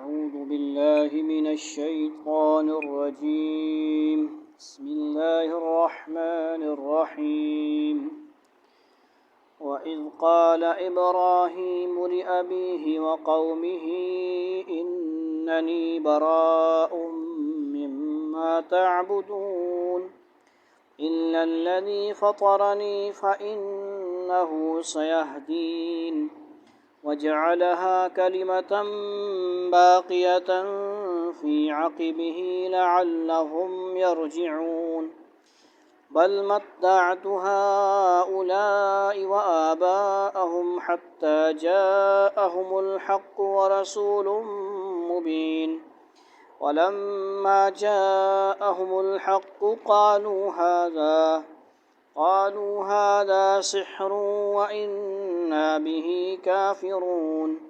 أعوذ بالله من الشيطان الرجيم بسم الله الرحمن الرحيم وإذ قال إبراهيم لأبيه وقومه إنني براء مما تعبدون إلا الذي فطرني فإنه سيهدين وجعلها كلمة باقية في عقبه لعلهم يرجعون بل متعت هؤلاء وآباءهم حتى جاءهم الحق ورسول مبين ولما جاءهم الحق قالوا هذا سحر وإنا به كافرون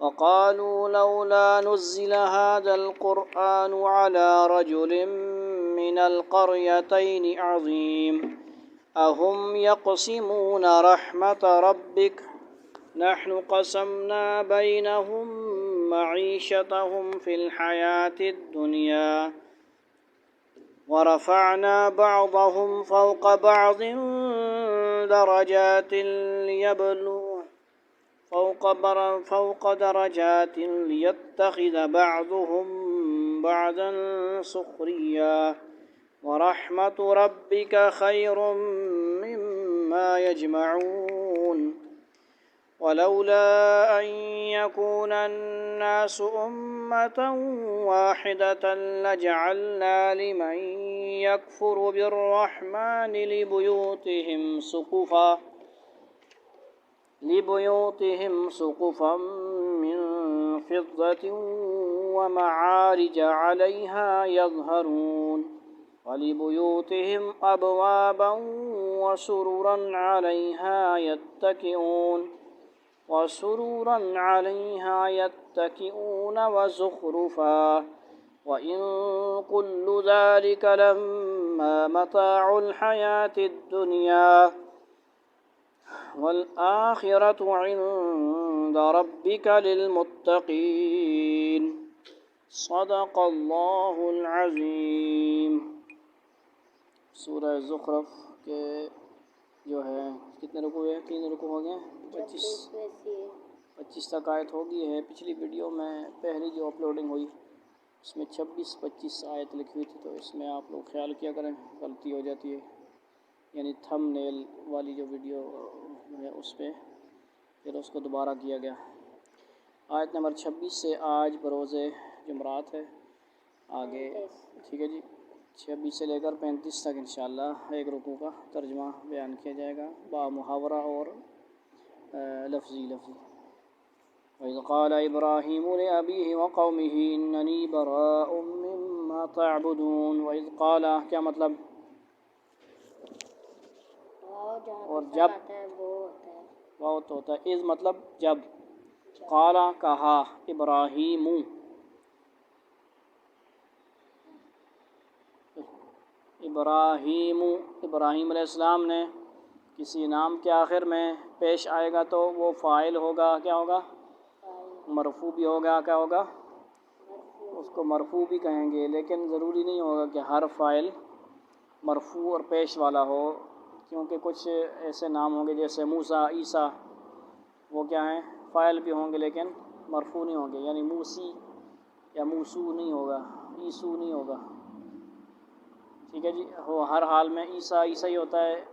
وقالوا لولا نزل هذا القرآن على رجل من القريتين عظيم أهم يقسمون رحمة ربك نحن قسمنا بينهم معيشتهم في الحياة الدنيا ورفعنا بعضهم فوق بعض درجات ليتخذ بعضهم بعضا سخريا ورحمة ربك خير مما يجمعون ولولا أن يكون الناس أمة واحدة لجعلنا لمن يكفر بالرحمن لبيوتهم سقفا من فضة ومعارج عليها يظهرون ولبيوتهم أبوابا وسررا عليها يتكئون وزخرفا وإن كل ذلك لما متاع الحياة الدنيا والآخرة عند ربك للمتقين صدق اللہ العظیم۔ سورہ زخرف کے جو ہے کتنے رکوع ہیں؟ 3 رکوع ہو گئے، 25 تک آیت ہوگی ہے۔ پچھلی ویڈیو میں پہلی جو اپلوڈنگ ہوئی اس میں 26 آیت لکھی ہوئی تھی، تو اس میں آپ لوگ خیال کیا کریں، غلطی ہو جاتی ہے، یعنی تھم نیل والی جو ویڈیو ہے اس پہ پھر اس کو دوبارہ کیا گیا۔ آیت نمبر 26 سے آج بروز جمعرات ہے، آگے ٹھیک ہے جی 26 سے لے کر 35 تک انشاءاللہ ایک رکوع کا ترجمہ بیان کیا جائے گا با محاورہ اور لفظی۔ وَإِذْ قَالَ إِبْرَاهِيمُ لِأَبِيهِ وَقَوْمِهِ إِنَّنِي بَرَاءٌ مِّمَّا تَعْبُدُونَ۔ وَإِذْ قَالَ کیا مطلب؟ اور جب بہت ہوتا ہے، اذ مطلب جب، قال کہا، ابراہیم علیہ السلام نے کسی نام کے آخر میں پیش آئے گا تو وہ فاعل ہوگا، کیا ہوگا؟ مرفوع بھی ہوگا، کیا ہوگا؟ اس کو مرفوع بھی کہیں گے، لیکن ضروری نہیں ہوگا کہ ہر فاعل مرفوع اور پیش والا ہو، کیونکہ کچھ ایسے نام ہوں گے جیسے موسیٰ، عیسیٰ، وہ کیا ہیں؟ فاعل بھی ہوں گے لیکن مرفوع نہیں ہوں گے، یعنی موسی یا موسو نہیں ہوگا، عیسو نہیں ہوگا، ٹھیک ہے جی۔ وہ ہر حال میں عیسیٰ ہی ہوتا ہے،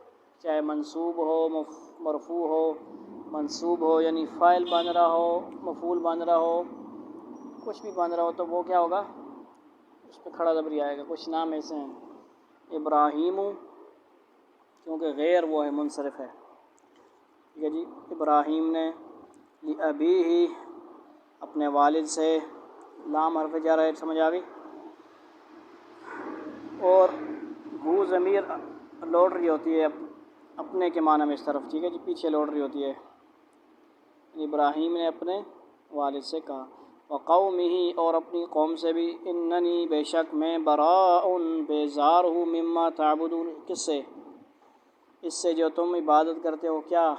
چاہے منصوب ہو، مرفوع ہو، منصوب ہو یعنی فاعل بن رہا ہو، مفعول بن رہا ہو، کچھ بھی بن رہا ہو تو وہ کیا ہوگا؟ اس پہ کھڑا ضبری آئے گا۔ کچھ نام ایسے ہیں، ابراہیم کیونکہ غیر وہ ہے، منصرف ہے، ٹھیک ہے جی۔ ابراہیم نے لِأَبِيهِ اپنے والد سے، لام حرف جر ہے، سمجھ آ گئی؟ اور وہ ضمیر لوٹ رہی ہوتی ہے اپنے کے معنی میں اس طرف، ٹھیک ہے جی، پیچھے لوٹ رہی ہوتی ہے۔ ابراہیم نے اپنے والد سے کہا، وقومہ اور اپنی قوم سے بھی، اننی بے شک میں، براء بیزار ہوں، مما تعبدون کس سے؟ اس سے جو تم عبادت کرتے ہو، کیا؟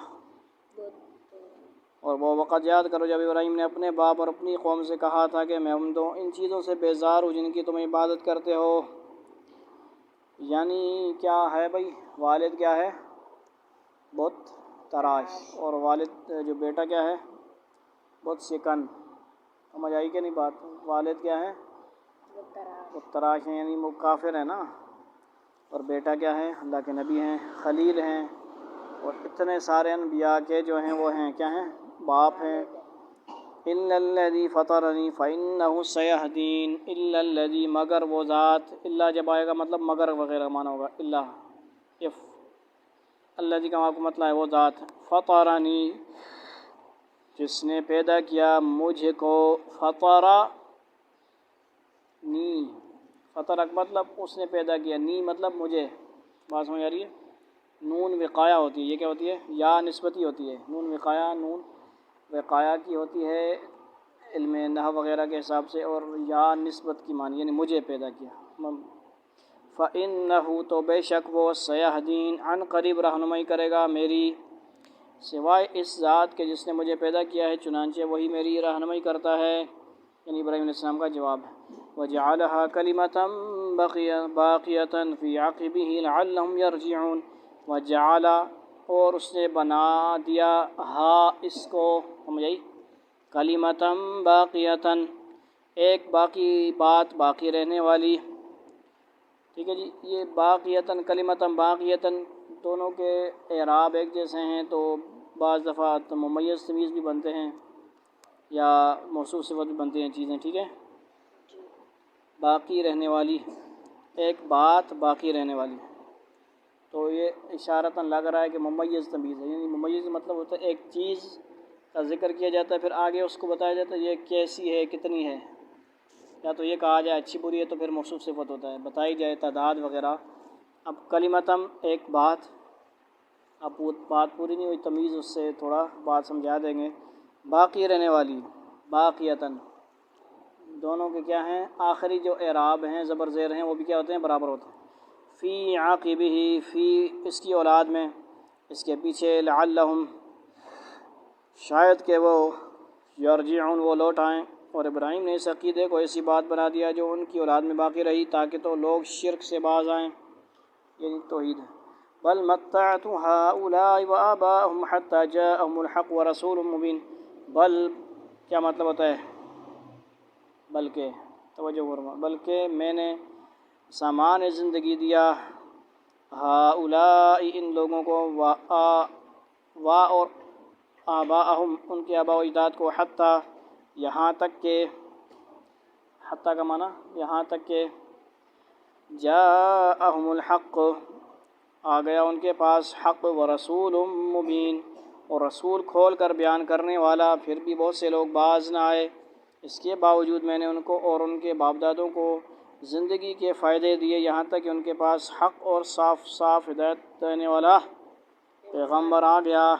اور وہ وقت یاد کرو جب ابراہیم نے اپنے باپ اور اپنی قوم سے کہا تھا کہ میں ان چیزوں سے بیزار ہوں جن کی تم عبادت کرتے ہو. یعنی کیا ہے بھائی؟ والد کیا ہے؟ بت تراش. اور والد جو بیٹا کیا ہے؟ بت شکن. سمجھ آئی کہ نہیں بات؟ والد کیا ہے؟ بت تراش ہیں، یعنی وہ کافر ہے نا. اور بیٹا کیا ہے؟ اللہ کے نبی ہیں، خلیل ہیں. اور اتنے سارے انبیاء کے جو ہیں وہ ہیں کیا ہیں؟ باپ ہیں. الا الذی فطرنی فانہ سیہدین. الا الذی، مگر وہ ذات. الا جب آئے گا مطلب مگر وغیرہ مانا ہوگا. الا اف الذی کا آپ کو مطلب ہے وہ ذات. فطرنی، جس نے پیدا کیا مجھ کو. فطرا نی، فطرک مطلب اس نے پیدا کیا، نی مطلب مجھے. بات سمجھ آ رہی ہے؟ نون وقایا ہوتی ہے. یہ کیا ہوتی ہے؟ یا نسبتی ہوتی ہے. نون وقایا، نون وقایا کی ہوتی ہے علم نحو وغیرہ کے حساب سے، اور یا نسبت کی معنی، یعنی مجھے پیدا کیا. فَإِنَّهُ، تو بے شک وہ. سَيَهْدِينِ، عن قریب رہنمائی کرے گا میری، سوائے اس ذات کے جس نے مجھے پیدا کیا ہے، چنانچہ وہی میری رہنمائی کرتا ہے. یعنی ابراہیم علیہ السلام کا جواب ہے. وَجَعَلَهَا كَلِمَةً بَاقِيَةً فِي عَقِبِهِ لَعَلَّهُمْ يَرْجِعُونَ. وَجَعَلَ، اور اس نے بنا دیا، ہا اس کو، سمجھ آئی؟ کلمۃ باقیۃ، ایک باقی بات، باقی رہنے والی. ٹھیک ہے جی. یہ باقیۃ کلمۃ باقیۃ دونوں کے اعراب ایک جیسے ہیں، تو بعض دفعہ ممیز تمیز بھی بنتے ہیں یا موصوف صفت بھی بنتے ہیں چیزیں. ٹھیک ہے. باقی رہنے والی، ایک بات باقی رہنے والی. تو یہ اشارتاً لگ رہا ہے کہ ممیز تمیز ہے. یعنی ممیز مطلب ہوتا ہے ایک چیز کا ذکر کیا جاتا ہے، پھر آگے اس کو بتایا جاتا ہے یہ کیسی ہے، کتنی ہے. یا تو یہ کہا جائے اچھی بری ہے تو پھر موصوف صفت ہوتا ہے، بتائی جائے تعداد وغیرہ. اب کلمتم ایک بات، اب بات پوری نہیں ہوئی، تمیز اس سے تھوڑا بات سمجھا دیں گے. باقی رہنے والی، باقیتاً دونوں کے کیا ہیں؟ آخری جو اعراب ہیں زبر زیر ہیں وہ بھی کیا ہوتے ہیں؟ برابر ہوتے ہیں. فی عاقبہ، فی اس کی اولاد میں، اس کے پیچھے. لعلہم، شاید کہ وہ. یرجعون، وہ لوٹ آئیں. اور ابراہیم نے اس عقیدے کو ایسی بات بنا دیا جو ان کی اولاد میں باقی رہی، تاکہ تو لوگ شرک سے باز آئیں، یعنی توحید ہے. بل متعت هؤلاء وآباءهم حتى جاءهم الحق ورسول مبین. بل کیا مطلب ہوتا ہے؟ بلکہ، توجہ فرما، بلکہ میں نے سامان زندگی دیا. ہؤلاء، ان لوگوں کو. وا اور آباءہم، ان کے آباء و اجداد کو. حتیٰ، یہاں تک کہ. حتیٰ کا معنی یہاں تک کہ. جاءہم الحق، آ گیا ان کے پاس حق. ورسول مبین، اور رسول کھول کر بیان کرنے والا. پھر بھی بہت سے لوگ باز نہ آئے. اس کے باوجود میں نے ان کو اور ان کے باپ دادوں کو زندگی کے فائدے دیے، یہاں تک کہ ان کے پاس حق اور صاف صاف ہدایت دینے والا پیغمبر آ گیا.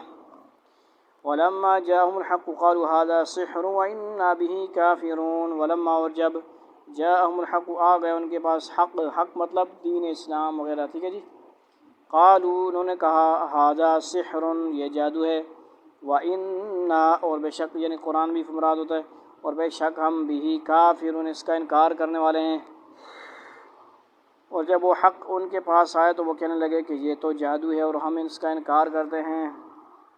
ولما جاءهم الحق قالوا هذا سحر وإنا به كافرون. ولما، اور جب. جاءهم الحق، آ گئے ان کے پاس حق. حق مطلب دین اسلام وغیرہ. ٹھیک ہے جی. قالوا، انہوں نے کہا. هذا سحر، یہ جادو ہے. وإنا، اور بے شک، یعنی قرآن بھی مراد ہوتا ہے. اور بے شک ہم بھی کافرون، اس کا انکار کرنے والے ہیں. اور جب وہ حق ان کے پاس آئے تو وہ کہنے لگے کہ یہ تو جادو ہے اور ہم اس کا انکار کرتے ہیں.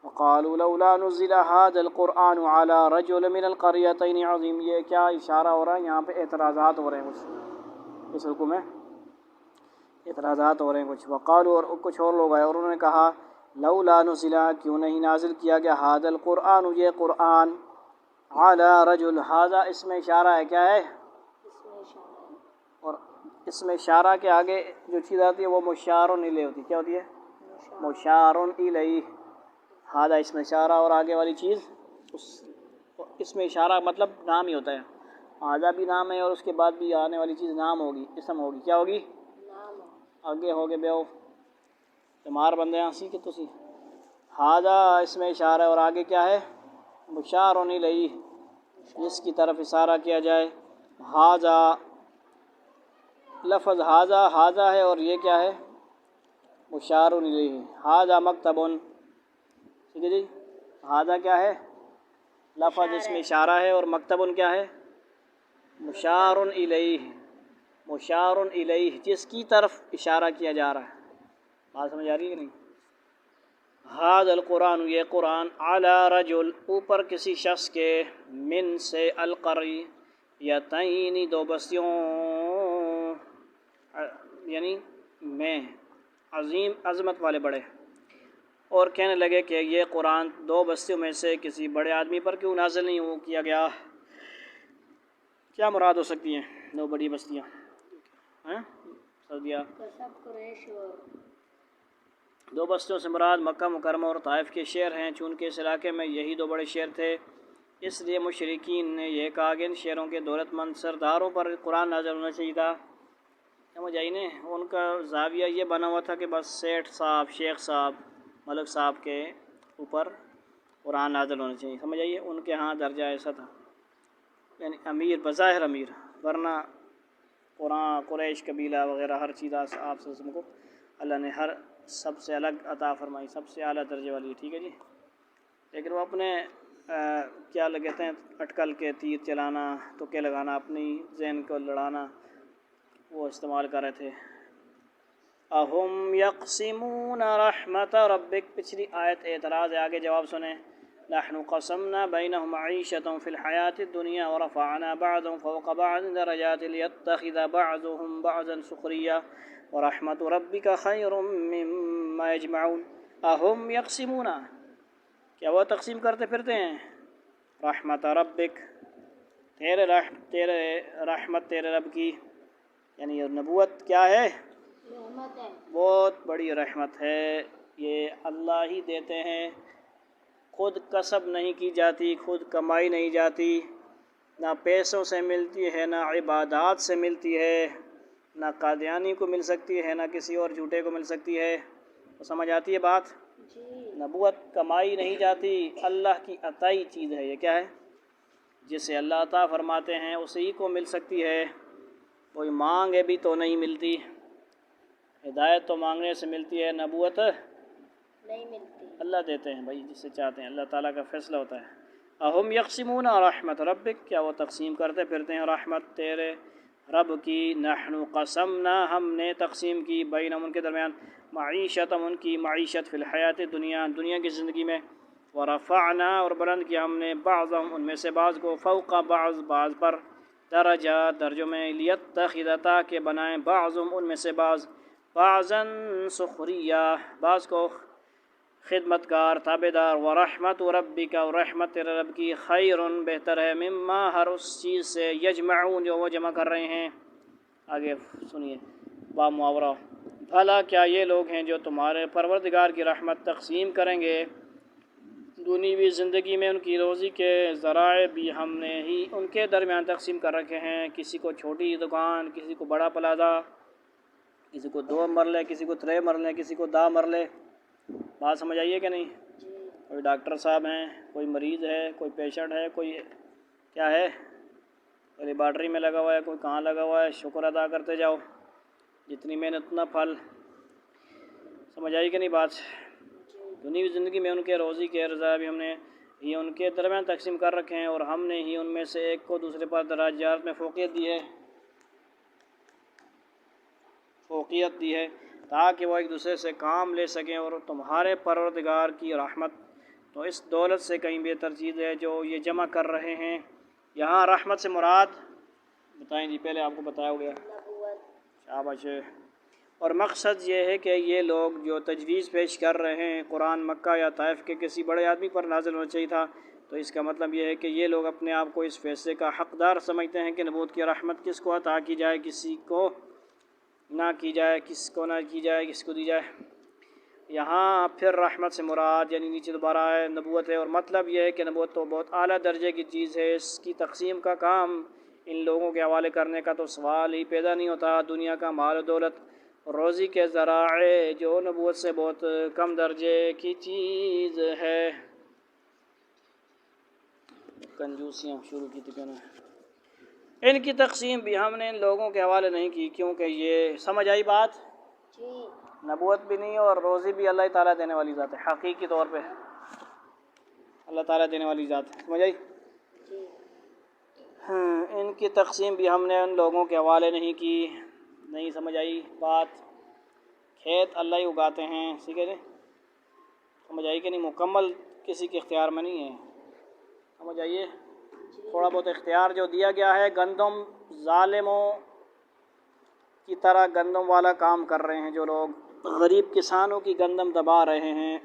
وقالوا لولا نزل هذا القرآن على رجل من القريتين عظيم. یہ کیا اشارہ ہو رہا ہے یہاں پہ؟ اعتراضات ہو رہے ہیں کچھ اس حکم میں، اعتراضات ہو رہے ہیں کچھ. وقالوا، اور کچھ اور لوگ آئے اور انہوں نے کہا. لولا نزل، کیوں نہیں نازل کیا گیا. هذا القرآن، یہ قرآن. على رجل، هذا اس میں اشارہ ہے. کیا ہے؟ اور اس میں اشارہ کے آگے جو چیز آتی ہے وہ مشار الیہ ہوتی ہے. کیا ہوتی ہے؟ مشار الیہ. ہادہ اس میں اشارہ، اور آگے والی چیز اس میں اشارہ مطلب نام ہی ہوتا ہے. ہادہ بھی نام ہے اور اس کے بعد بھی آنے والی چیز نام ہوگی، اسم ہوگی. کیا ہوگی؟ آگے ہوگے بیو تمہار بندے ہنسی کہ تسی. ہادہ اس میں اشارہ ہے اور آگے کیا ہے؟ مشار الیہ، جس کی طرف اشارہ کیا جائے. ہاذا، لفظ ہاذا ہے اور یہ کیا ہے؟ مشار الیہ. ہاذا مکتب. ٹھیک ہے جی. ہاذا کیا ہے؟ لفظ اس میں اشارہ ہے، اور مکتب کیا ہے؟ مشار الیہ، مشار الیہ، جس کی طرف اشارہ کیا جا رہا ہے۔ بات سمجھ آ رہی ہے کہ نہیں؟ ھذا القرآن، یہ قرآن، علی رجل، اوپر کسی شخص کے، من سے، القریتین، دو بستیوں، یعنی میں، عظیم، عظمت والے، بڑے، اور کہنے لگے کہ یہ قرآن دو بستیوں میں سے کسی بڑے آدمی پر کیوں نازل نہیں کیا گیا؟ کیا مراد ہو سکتی ہیں دو بڑی بستیاں؟ سعودیہ، دو بستیوں سے مراد مکہ مکرمہ اور طائف کے شہر ہیں، چونکہ اس علاقے میں یہی دو بڑے شہر تھے، اس لیے مشرکین نے یہ کہا کہ ان شہروں کے دولت مند سرداروں پر قرآن نازل ہونا چاہیے تھا۔ سمجھ آئی نا؟ ان کا زاویہ یہ بنا ہوا تھا کہ بس سیٹھ صاحب، شیخ صاحب، ملک صاحب کے اوپر قرآن نازل ہونا چاہیے۔ سمجھ آئیے؟ ان کے ہاں درجہ ایسا تھا، یعنی امیر، بظاہر امیر، ورنہ قرآن، قریش قبیلہ وغیرہ ہر چیز آپ سے کو اللہ نے ہر سب سے الگ عطا فرمائی، سب سے اعلیٰ درجے والی، ٹھیک ہے جی۔ لیکن وہ اپنے کیا کہتے ہیں، اٹکل کے تیر چلانا، تکے لگانا، اپنی ذہن کو لڑانا، وہ استعمال کر رہے تھے۔ اہم یقسمون رحمت ربک، پچھلی آیت اعتراض ہے، آگے جواب سنیں۔ نحن قسمنا بینہم معیشتهم فی الحیاۃ الدنیا ورفعنا بعضهم فوق بعض درجات لیتخذ بعضهم بعضا سخریا ورحمت ربک خیر مما یجمعون۔ اہم یقسمون، کیا وہ تقسیم کرتے پھرتے ہیں؟ رحمت ربک، تیرے رحمت تیرے رب کی، یعنی یہ نبوت کیا ہے؟ رحمت ہے، بہت بڑی رحمت ہے، یہ اللہ ہی دیتے ہیں، خود کسب نہیں کی جاتی، خود کمائی نہیں جاتی، نہ پیسوں سے ملتی ہے، نہ عبادات سے ملتی ہے، نہ قادیانی کو مل سکتی ہے، نہ کسی اور جھوٹے کو مل سکتی ہے۔ تو سمجھ آتی ہے بات؟ نبوت کمائی نہیں جاتی، اللہ کی عطائی چیز ہے، یہ کیا ہے؟ جسے اللہ عطا فرماتے ہیں اسی کو مل سکتی ہے، کوئی مانگے بھی تو نہیں ملتی۔ ہدایت تو مانگنے سے ملتی ہے، نبوت نہیں ملتی، اللہ دیتے ہیں بھائی جسے چاہتے ہیں، اللہ تعالیٰ کا فیصلہ ہوتا ہے۔ اہم یقسمون رحمت ربک، کیا وہ تقسیم کرتے پھرتے ہیں رحمت تیرے رب کی؟ نحن قسمنا، ہم نے تقسیم کی، بینہم، ان کے درمیان، معیشتہم، ان کی معیشت، فی الحیات دنیا، دنیا کی زندگی میں، ورفعنا، اور بلند کیا ہم نے، بعضہم، ان میں سے بعض کو، فوق بعض، بعض پر، درجات، درجوں میں، لیتخذ، تاکہ بنائیں، بعضہم، ان میں سے بعض، بعضاً سخریہ، بعض کو خدمت کار، تابع دار، ورحمت ربک، اور رحمت تیرے رب کی، خیر، بہتر ہے، مما، ہر اس چیز سے، یجمعون، جو وہ جمع کر رہے ہیں۔ آگے سنیے، با محاورہ، بھلا کیا یہ لوگ ہیں جو تمہارے پروردگار کی رحمت تقسیم کریں گے؟ دنیوی زندگی میں ان کی روزی کے ذرائع بھی ہم نے ہی ان کے درمیان تقسیم کر رکھے ہیں، کسی کو چھوٹی دکان، کسی کو بڑا پلازہ، کسی کو 2 مرلے، کسی کو 3 مرلے، کسی کو 10 مرلے۔ بات سمجھ آئیے کہ نہیں؟ کوئی ڈاکٹر صاحب ہیں، کوئی مریض ہے، کوئی پیشنٹ ہے، کوئی کیا ہے، کوئی لیبارٹری میں لگا ہوا ہے، کوئی کہاں لگا ہوا ہے، شکر ادا کرتے جاؤ، جتنی محنت اتنا پھل۔ سمجھ آئی کہ نہیں بات؟ دنیوی زندگی میں ان کے روزی کے رضا بھی ہم نے ہی ان کے درمیان تقسیم کر رکھے ہیں، اور ہم نے ہی ان میں سے ایک کو دوسرے پر درجات میں فوقیت دی ہے تاکہ وہ ایک دوسرے سے کام لے سکیں، اور تمہارے پروردگار کی رحمت تو اس دولت سے کہیں بہتر چیز ہے جو یہ جمع کر رہے ہیں۔ یہاں رحمت سے مراد بتائیں جی، پہلے آپ کو بتایا ہو گیا، شاباش۔ اور مقصد یہ ہے کہ یہ لوگ جو تجویز پیش کر رہے ہیں قرآن مکہ یا طائف کے کسی بڑے آدمی پر نازل ہونا چاہیے تھا، تو اس کا مطلب یہ ہے کہ یہ لوگ اپنے آپ کو اس فیصلے کا حقدار سمجھتے ہیں کہ نبوت کی رحمت کس کو عطا کی جائے، کسی کو نہ کی جائے، کس کو نہ کی جائے، کس کو دی جائے۔ یہاں پھر رحمت سے مراد، یعنی نیچے دوبارہ ہے، نبوت ہے، اور مطلب یہ ہے کہ نبوت تو بہت اعلیٰ درجے کی چیز ہے، اس کی تقسیم کا کام ان لوگوں کے حوالے کرنے کا تو سوال ہی پیدا نہیں ہوتا۔ دنیا کا مال و دولت، روزی کے ذرائع، جو نبوت سے بہت کم درجے کی چیز ہے۔ کنجوسیاں شروع کی تھی نا، ان کی تقسیم بھی ہم نے ان لوگوں کے حوالے نہیں کی، کیونکہ یہ سمجھ آئی بات؟ نبوت بھی نہیں اور روزی بھی اللہ تعالیٰ دینے والی ذات ہے حقیقی طور پہ۔ اللہ تعالیٰ دینے والی ذات ہے. سمجھ آئی؟ ان کی تقسیم بھی ہم نے ان لوگوں کے حوالے نہیں کی. نہیں سمجھ آئی بات؟ کھیت اللہ ہی اگاتے ہیں، ٹھیک ہے جی. سمجھ آئی کہ نہیں؟ مکمل کسی کے اختیار میں نہیں ہے. سمجھ آئیے؟ تھوڑا بہت اختیار جو دیا گیا ہے. گندم ظالموں کی طرح گندم والا کام کر رہے ہیں جو لوگ، غریب کسانوں کی گندم دبا رہے ہیں.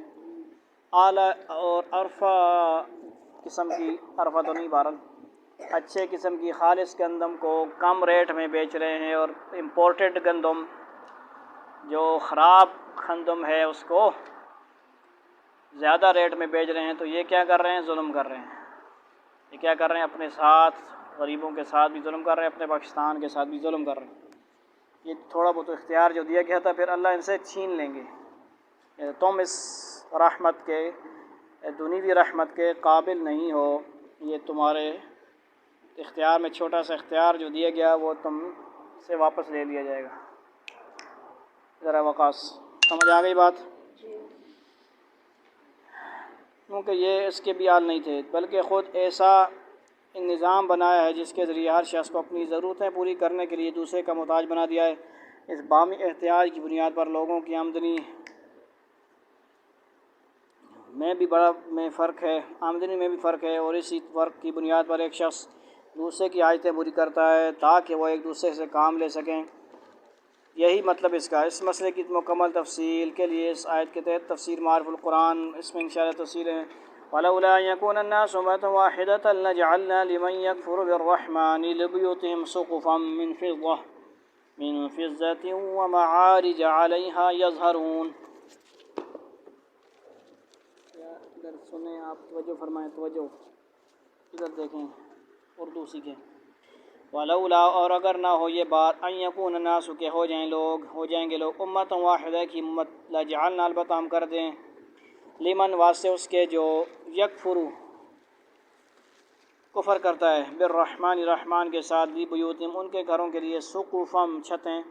اعلیٰ اور عرفہ قسم کی، عرفہ تو نہیں بہرحال، اچھے قسم کی خالص گندم کو کم ریٹ میں بیچ رہے ہیں، اور امپورٹڈ گندم جو خراب گندم ہے اس کو زیادہ ریٹ میں بیچ رہے ہیں. تو یہ کیا کر رہے ہیں؟ ظلم کر رہے ہیں. یہ کیا کر رہے ہیں؟ اپنے ساتھ غریبوں کے ساتھ بھی ظلم کر رہے ہیں، اپنے پاکستان کے ساتھ بھی ظلم کر رہے ہیں. یہ تھوڑا بہت اختیار جو دیا گیا تھا پھر اللہ ان سے چھین لیں گے. تم اس رحمت کے، دنیوی رحمت کے قابل نہیں ہو. یہ تمہارے اختیار میں چھوٹا سا اختیار جو دیا گیا وہ تم سے واپس لے لیا جائے گا. ذرا وقاص سمجھ آ گئی بات؟ کیونکہ یہ اس کے بھی حال نہیں تھے، بلکہ خود ایسا نظام بنایا ہے جس کے ذریعے ہر شخص کو اپنی ضرورتیں پوری کرنے کے لیے دوسرے کا محتاج بنا دیا ہے. اس بامی احتیاج کی بنیاد پر لوگوں کی آمدنی میں بھی فرق ہے، آمدنی میں بھی فرق ہے، اور اسی فرق کی بنیاد پر ایک شخص دوسرے کی حاجتیں پوری کرتا ہے تاکہ وہ ایک دوسرے سے کام لے سکیں. یہی مطلب اس کا. اس مسئلے کی مکمل تفصیل کے لیے اس آیت کے تحت تفسیر معارف القرآن، اس میں انشاءاللہ تفصیل ہے. وَلَوْلَا أَن يَكُونَ النَّاسُ أُمَّةً وَاحِدَةً لَجَعَلْنَا لِمَن يَكْفُرُ بِالرَّحْمَنِ لِبُيُوتِهِمْ سُقُفًا مِّن فِضَّةٍ وَمَعَارِجَ عَلَيْهَا يَظْهَرُونَ. ادھر سنیں آپ، توجہ فرمائیں، توجہ ادھر دیکھیں، اردو سیکھیں. وَلَوْلَا، اور اگر نہ ہو یہ بات، أَن يَكُونَ النَّاسُ کہ ہو جائیں گے لوگ، أُمَّةً واحدہ کی امت، لَجَعَلْنَا البتہ ہم کر دیں، لمن واسطے اس کے جو یکفرو کفر کرتا ہے، بالرحمن رحمان کے ساتھ، لِبُیُوتِہِمْ ان کے گھروں کے لیے، سقفًا چھتیں،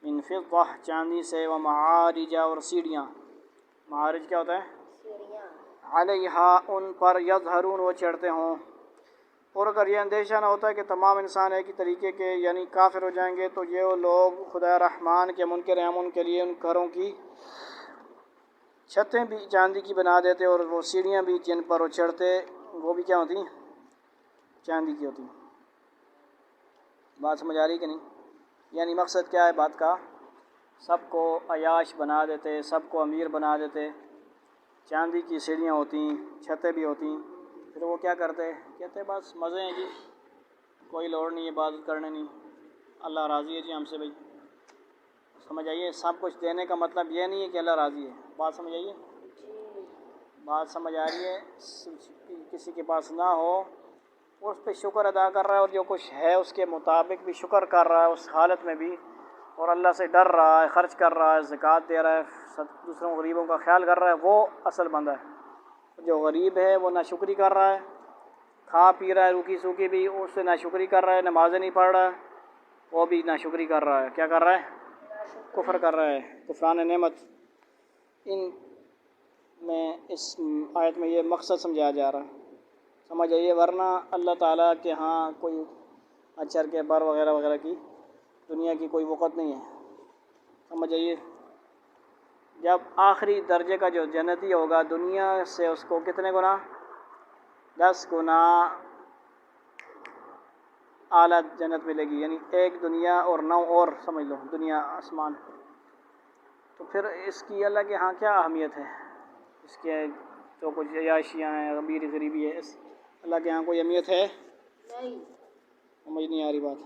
من فضہ چاندی سے، ومعارج اور سیڑھیاں. معارج کیا ہوتا ہے؟ علیہا ان پر، یظہرون وہ چڑھتے ہوں. اور اگر یہ اندیشہ نہ ہوتا ہے کہ تمام انسان ایک ہی طریقے کے یعنی کافر ہو جائیں گے، تو یہ لوگ خدا رحمان کے منکر ہیں، ہم ان کے لیے ان گھروں کی چھتیں بھی چاندی کی بنا دیتے، اور وہ سیڑھیاں بھی جن پر وہ چڑھتے وہ بھی کیا ہوتی؟ چاندی کی ہوتی. بات سمجھ آ رہی کہ نہیں؟ یعنی مقصد کیا ہے بات کا؟ سب کو عیاش بنا دیتے، سب کو امیر بنا دیتے. چاندی کی سیڑھیاں ہوتی، چھتیں بھی ہوتی. پھر وہ کیا کرتے؟ کہتے بس مزے ہیں جی، کوئی لوڑ نہیں عبادت کرنے نہیں، اللہ راضی ہے جی ہم سے. بھائی سمجھ آئیے، سب کچھ دینے کا مطلب یہ نہیں ہے کہ اللہ راضی ہے. بات سمجھ آئیے؟ بات سمجھ آ رہی ہے؟ کسی کے پاس نہ ہو، وہ اس پہ شکر ادا کر رہا ہے، اور جو کچھ ہے اس کے مطابق بھی شکر کر رہا ہے اس حالت میں بھی، اور اللہ سے ڈر رہا ہے، خرچ کر رہا ہے، زکوٰۃ دے رہا ہے، دوسروں غریبوں کا خیال کر رہا ہے، وہ اصل بندہ ہے. جو غریب ہے وہ ناشکری کر رہا ہے، کھا پی رہا ہے روکی سوکی بھی، اس سے ناشکری کر رہا ہے، نمازیں نہیں پڑھ رہا ہے، وہ بھی ناشکری کر رہا ہے. کیا کر رہا ہے؟ کفر کر رہا ہے، کفران نعمت. ان میں اس آیت میں یہ مقصد سمجھایا جا رہا ہے. سمجھ آئیے؟ ورنہ اللہ تعالیٰ کے ہاں کوئی اچر کے بر وغیرہ وغیرہ کی دنیا کی کوئی وقت نہیں ہے. سمجھ آئیے؟ جب آخری درجے کا جو جنتی ہوگا، دنیا سے اس کو کتنے گنا؟ 10 گنا اعلیٰ جنت ملے گی. یعنی ایک دنیا اور 9 اور سمجھ لو، دنیا آسمان. تو پھر اس کی اللہ کے ہاں کیا اہمیت ہے؟ اس کے جو کچھ عیاشیاں ہیں، امیر غریبی ہے، اس اللہ کے ہاں کوئی اہمیت ہے؟ نہیں. سمجھ نہیں آ رہی بات؟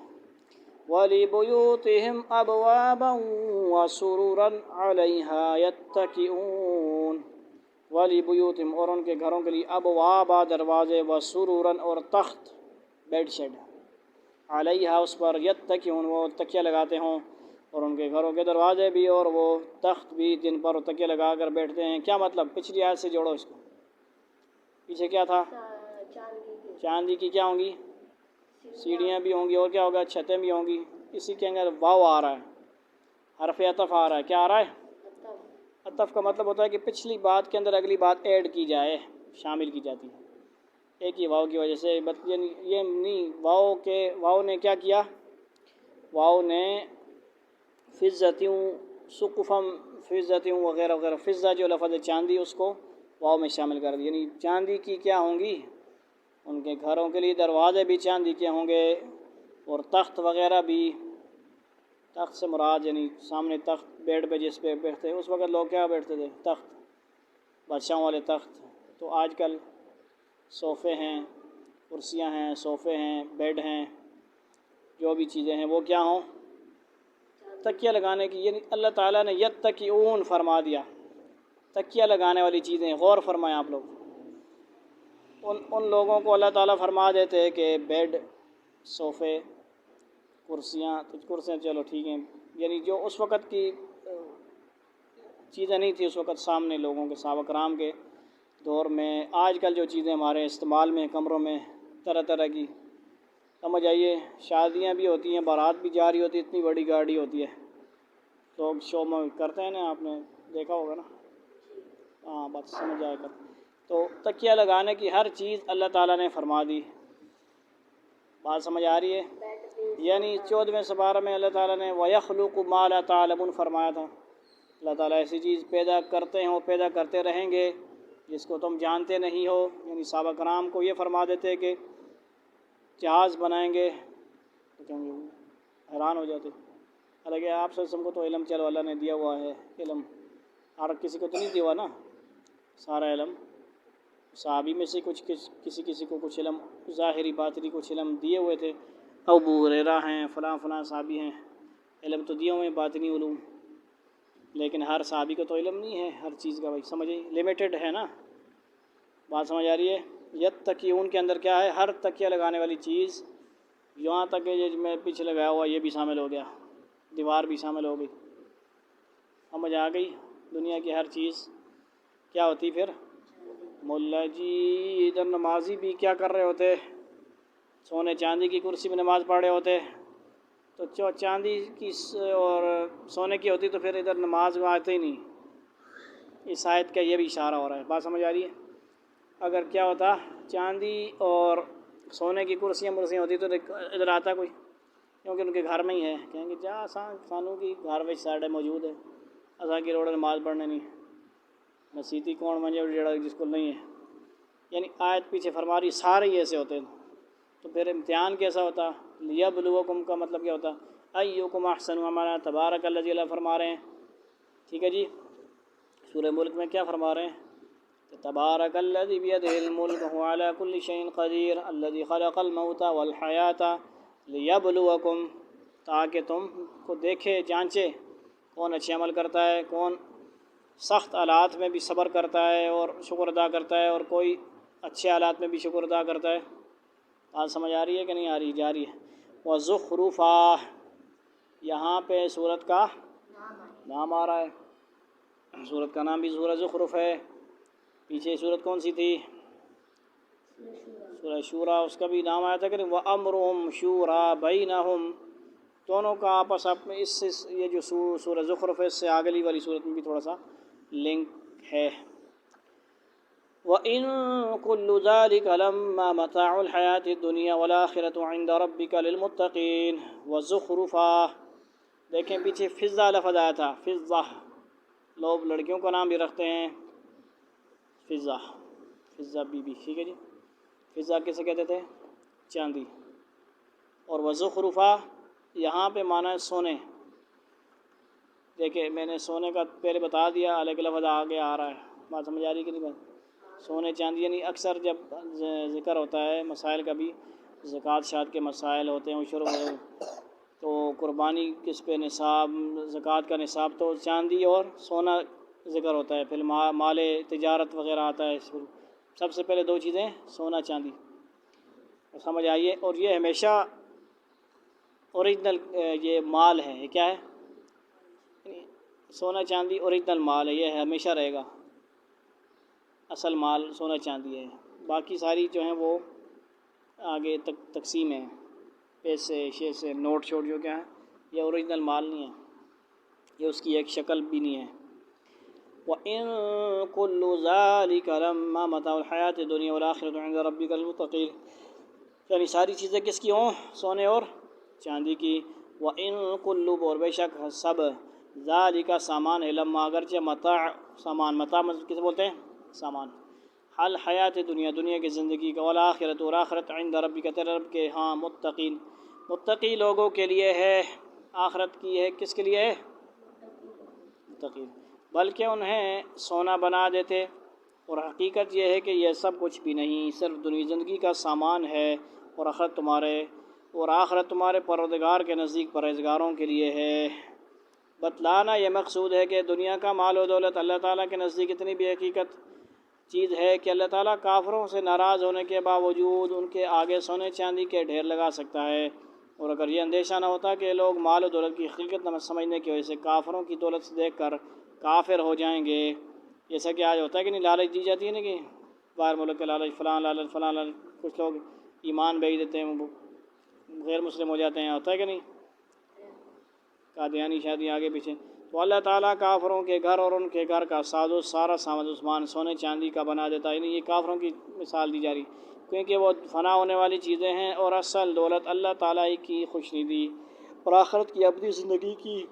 وَلِبُيُوتِهِمْ أَبْوَابًا وَسُرُرًا عَلَيْهَا يَتَّكِئُونَ. وَلِبُيُوتِهِمْ اور ان کے گھروں کے لیے، ابوابا دروازے، وسرورًا اور تخت، بیڈ شیڈ، علیہا اس پر، یتکئون وہ تکیہ لگاتے ہوں، اور ان کے گھروں کے دروازے بھی اور وہ تخت بھی جن پر وہ تکیہ لگا کر بیٹھتے ہیں. کیا مطلب؟ پچھلی آیت سے جوڑو اس کو. پیچھے کیا تھا؟ چاندی کی کیا ہوں گی؟ سیڑھیاں بھی ہوں گی، اور کیا ہوگا؟ چھتیں بھی ہوں گی. اسی کے اندر واو آ رہا ہے، حرف عطف آ رہا ہے. کیا آ رہا ہے؟ عطف کا مطلب ہوتا ہے کہ پچھلی بات کے اندر اگلی بات ایڈ کی جائے. شامل کی جاتی ہے ایک ہی واؤ کی وجہ سے، یعنی یہ نہیں واؤ نے کیا کیا، واؤ نے فضتیوں سقفم فضتیوں وغیرہ وغیرہ، فضہ جو لفظ ہے چاندی، اس کو واؤ میں شامل کر دیا، یعنی چاندی کی کیا ہوں گی، ان کے گھروں کے لیے دروازے بھی چاندی کے ہوں گے، اور تخت وغیرہ بھی، تخت سے مراد یعنی سامنے تخت بیڈ پہ جس پہ بیٹھتے، اس وقت لوگ کیا بیٹھتے تھے، تخت، بادشاہوں والے تخت۔ تو آج کل صوفے ہیں، کرسیاں ہیں، صوفے ہیں، بیڈ ہیں، جو بھی چیزیں ہیں وہ کیا ہوں، تکیہ لگانے کی، یعنی اللہ تعالیٰ نے یتکئون فرما دیا، تکیہ لگانے والی چیزیں، غور فرمائیں آپ لوگ، ان لوگوں کو اللہ تعالیٰ فرما دیتے کہ بیڈ، صوفے، کرسیاں، تو کرسیاں چلو ٹھیک ہیں، یعنی جو اس وقت کی چیزیں نہیں تھی اس وقت سامنے لوگوں کے، صحابہ کرام کے دور میں، آج کل جو چیزیں ہمارے استعمال میں کمروں میں طرح طرح کی، سمجھ آئیے، شادیاں بھی ہوتی ہیں، بارات بھی جا رہی ہوتی ہے، اتنی بڑی گاڑی ہوتی ہے، لوگ شو میں کرتے ہیں نا، آپ نے دیکھا ہوگا نا، ہاں بات سمجھ آئے گا۔ تو تکیہ لگانے کی ہر چیز اللہ تعالیٰ نے فرما دی، بات سمجھ آ رہی ہے؟ یعنی 14ویں سپارہ میں اللہ تعالیٰ نے وَيَخْلُقُ مَا لَا تَعْلَمُونَ فرمایا تھا، اللہ تعالیٰ ایسی چیز پیدا کرتے ہیں اور پیدا کرتے رہیں گے جس کو تم جانتے نہیں ہو، یعنی صحابہ کرام کو یہ فرما دیتے کہ جہاز بنائیں گے تو کہیں گے، حیران ہو جاتے، حالانکہ آپ صلی اللہ علیہ وسلم کو تو علم چلو اللہ نے دیا ہوا ہے، علم ہر کسی کو تو نہیں دیا ہوا نا سارا علم، صحابی میں سے کسی کو کچھ علم ظاہری باطنی کچھ علم دیے ہوئے تھے، ابو ہریرہ ہیں، فلاں صحابی ہیں، علم تو دیے ہوئے ہیں باطنی علوم، لیکن ہر صحابی کو تو علم نہیں ہے ہر چیز کا، بھائی سمجھیں، لمیٹڈ ہے نا، بات سمجھ آ رہی ہے؟ یتکئون کے اندر کیا ہے، ہر تکیہ لگانے والی چیز، یہاں تک کہ یہ میں پیچھے لگایا ہوا یہ بھی شامل ہو گیا، دیوار بھی شامل ہو گئی، سمجھ آ گئی؟ دنیا کی ہر چیز کیا ہوتی پھر، مولا جی ادھر نمازی بھی کیا کر رہے ہوتے، سونے چاندی کی کرسی میں نماز پڑھ رہے ہوتے، تو چاندی کی اور سونے کی ہوتی تو پھر ادھر نماز میں آتے ہی نہیں، اس آیت کا یہ بھی اشارہ ہو رہا ہے، بات سمجھ آ رہی ہے؟ اگر کیا ہوتا چاندی اور سونے کی کرسیاں ہوتی تو ادھر آتا کوئی، کیونکہ ان کے گھر میں ہی ہے، کہیں گے جا سانوں کی گھر میں ساڑھے موجود ہے، اساں کی روڑ نماز پڑھنے نہیں، مسیتی کون منجے جڑا جس کو نہیں ہے، یعنی آیت پیچھے فرما رہی سارے ہی ایسے ہوتے ہیں، تو پھر امتحان کیسا ہوتا، لیبلوکم کا مطلب کیا ہوتا، ایکم احسن عملا، تبارک الذی، اللہ فرما رہے ہیں، ٹھیک ہے جی، سورہ ملک میں کیا فرما رہے ہیں، تبارک الذی بیدہ الملک وہو علی کل شیء قدیر الذی خلق الموت والحیاۃ لیبلوکم، تاکہ تم کو دیکھے جانچے کون اچھے عمل کرتا ہے، کون سخت حالات میں بھی صبر کرتا ہے اور شکر ادا کرتا ہے، اور کوئی اچھے حالات میں بھی شکر ادا کرتا ہے، بات سمجھ آ رہی ہے کہ نہیں آ رہی، جاری ہے۔ وَزُخْرُفًا، یہاں پہ سورت کا نام آ رہا ہے، سورت کا نام بھی سورہ زخرف ہے، پیچھے سورت کون سی تھی، سورہ شورا، اس کا بھی نام آیا تھا کہ وَأَمْرُهُمْ شُورَىٰ بَيْنَهُمْ، دونوں کا آپس میں، اس سے یہ جو سورہ زخرف ہے اس سے آگلی والی صورت میں بھی تھوڑا سا لنک ہے۔ وَإِن كُلُّ ذَلِكَ لَمَّا مَتَاعُ الْحَيَاةِ الدُّنْيَا وَالْآخِرَةُ عِندَ رَبِّكَ لِلْمُتَّقِينَ۔ وَزُخْرُفًا، دیکھیں پیچھے فضہ لفظ آیا تھا، فضہ، لوگ لڑکیوں کا نام بھی رکھتے ہیں فضہ، فضہ بی بی، ٹھیک ہے جی، فضہ کسے کہتے تھے، چاندی، اور وزخرفا یہاں پہ معنی ہے سونے، دیکھیں میں نے سونے کا پہلے بتا دیا، الگ لفظ آگے آ رہا ہے، بات سمجھ آ رہی کہ نہیں بات، سونے چاندی، یعنی اکثر جب ذکر ہوتا ہے مسائل کا بھی، زکوٰۃ شاد کے مسائل ہوتے ہیں عشر، تو قربانی کس پہ نصاب، زکوٰۃ کا نصاب، تو چاندی اور سونا ذکر ہوتا ہے، پھر مال تجارت وغیرہ آتا ہے، سب سے پہلے دو چیزیں سونا چاندی، سمجھ آئیے، اور یہ ہمیشہ اوریجنل یہ مال ہے، یہ کیا ہے، سونا چاندی اوریجنل مال ہے، یہ ہمیشہ رہے گا، اصل مال سونا چاندی ہے، باقی ساری جو ہیں وہ آگے تک تقسیم ہے، پیسے شیسے نوٹ چھوٹ جو کیا ہے، یہ اوریجنل مال نہیں ہے، یہ اس کی ایک شکل بھی نہیں ہے۔ وَإِن كُلُّ ذَلِكَ لَمَّا مَتَاعُ الْحَيَاةِ الدُّنْيَا وَالْآخِرَةُ عِندَ رَبِّكَ لِلْمُتَّقِينَ، یعنی ساری چیزیں کس کی ہوں؟ سونے اور چاندی کی۔ وَإِن كُلُّ اور بے شک سب، ذَلِكَ سامان ہے، لمّا اگرچہ متاع سامان، متاع کسے بولتے ہیں؟ سامان، الحیات دنیا دنیا کی زندگی کا، والآخرت اور آخرت، عند ربک تیرے رب کے ہاں، متقین متقی لوگوں کے لیے ہے، آخرت کی ہے، کس کے لیے ہے؟ متقین، بلکہ انہیں سونا بنا دیتے، اور حقیقت یہ ہے کہ یہ سب کچھ بھی نہیں، صرف دنیا زندگی کا سامان ہے، اور آخرت تمہارے پروردگار کے نزدیک پرہیزگاروں کے لیے ہے۔ بتلانا یہ مقصود ہے کہ دنیا کا مال و دولت اللہ تعالیٰ کے نزدیک اتنی بھی حقیقت چیز ہے کہ اللہ تعالیٰ کافروں سے ناراض ہونے کے باوجود ان کے آگے سونے چاندی کے ڈھیر لگا سکتا ہے، اور اگر یہ اندیشہ نہ ہوتا کہ لوگ مال و دولت کی حقیقت نہ سمجھنے کی وجہ سے کافروں کی دولت سے دیکھ کر کافر ہو جائیں گے، جیسا کہ آج ہوتا ہے کہ نہیں، لالچ دی جاتی ہے نا، کہ باہر ملک کے لالچ، فلاں لالچ فلاں لالچ، کچھ لوگ ایمان بیچ دیتے ہیں، غیر مسلم ہو جاتے ہیں، ہوتا ہے کہ نہیں، قادیانی شادی آگے پیچھے۔ تو اللہ تعالیٰ کافروں کے گھر اور ان کے گھر کا سارا سامان سونے چاندی کا بنا دیتا ہے، یعنی یہ کافروں کی مثال دی جا رہی، کیونکہ وہ فنا ہونے والی چیزیں ہیں، اور اصل دولت اللہ تعالیٰ ہی کی خوشنودی اور آخرت کی ابدی زندگی کی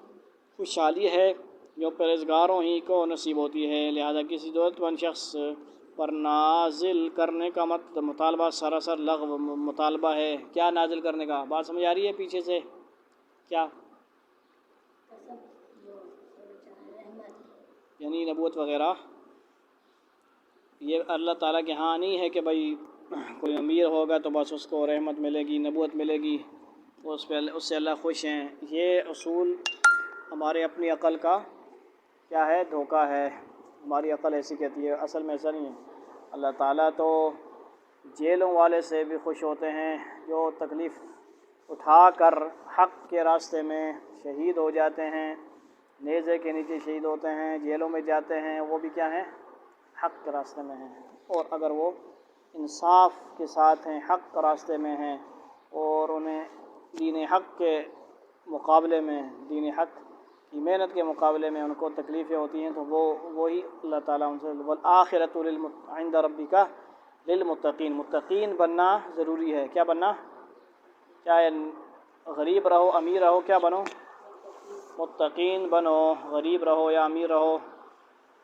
خوشحالی ہے، جو پرہیزگاروں ہی کو نصیب ہوتی ہے۔ لہذا کسی دولت مند شخص پر نازل کرنے کا مطالبہ سراسر لغو مطالبہ ہے۔ کیا نازل کرنے کا؟ بات سمجھ آ رہی ہے پیچھے سے؟ کیا یعنی نبوت وغیرہ، یہ اللہ تعالیٰ کے ہاں نہیں ہے کہ بھائی کوئی امیر ہوگا تو بس اس کو رحمت ملے گی، نبوت ملے گی، اس سے اللہ خوش ہیں۔ یہ اصول ہمارے اپنی عقل کا کیا ہے؟ دھوکہ ہے، ہماری عقل ایسی کہتی ہے، اصل میں ایسا نہیں ہے۔ اللہ تعالیٰ تو جیلوں والے سے بھی خوش ہوتے ہیں، جو تکلیف اٹھا کر حق کے راستے میں شہید ہو جاتے ہیں، نیزے کے نیچے شہید ہوتے ہیں، جیلوں میں جاتے ہیں، وہ بھی کیا ہیں؟ حق کے راستے میں ہیں، اور اگر وہ انصاف کے ساتھ ہیں، حق کے راستے میں ہیں، اور انہیں دین حق کے مقابلے میں، دین حق کی محنت کے مقابلے میں ان کو تکلیفیں ہوتی ہیں، تو وہی اللہ تعالیٰ ان سے والآخرۃ عند ربک للمتقین، متقین بننا ضروری ہے۔ کیا بننا؟ چاہے غریب رہو امیر رہو، کیا بنو؟ متقین بنو، غریب رہو یا امیر رہو،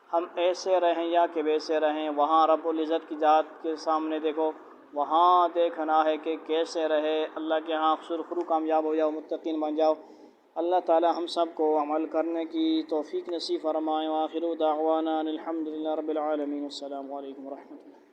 ہم ایسے رہیں یا کہ ویسے رہیں، وہاں رب العزت کی ذات کے سامنے دیکھو، وہاں دیکھنا ہے کہ کیسے رہے، اللہ کے ہاں سرخرو کامیاب ہو جاؤ، متقین بن جاؤ۔ اللہ تعالی ہم سب کو عمل کرنے کی توفیق نصیب فرمائے۔ وآخر دعوانا الحمد للہ رب العالمین۔ السلام علیکم ورحمۃ اللہ۔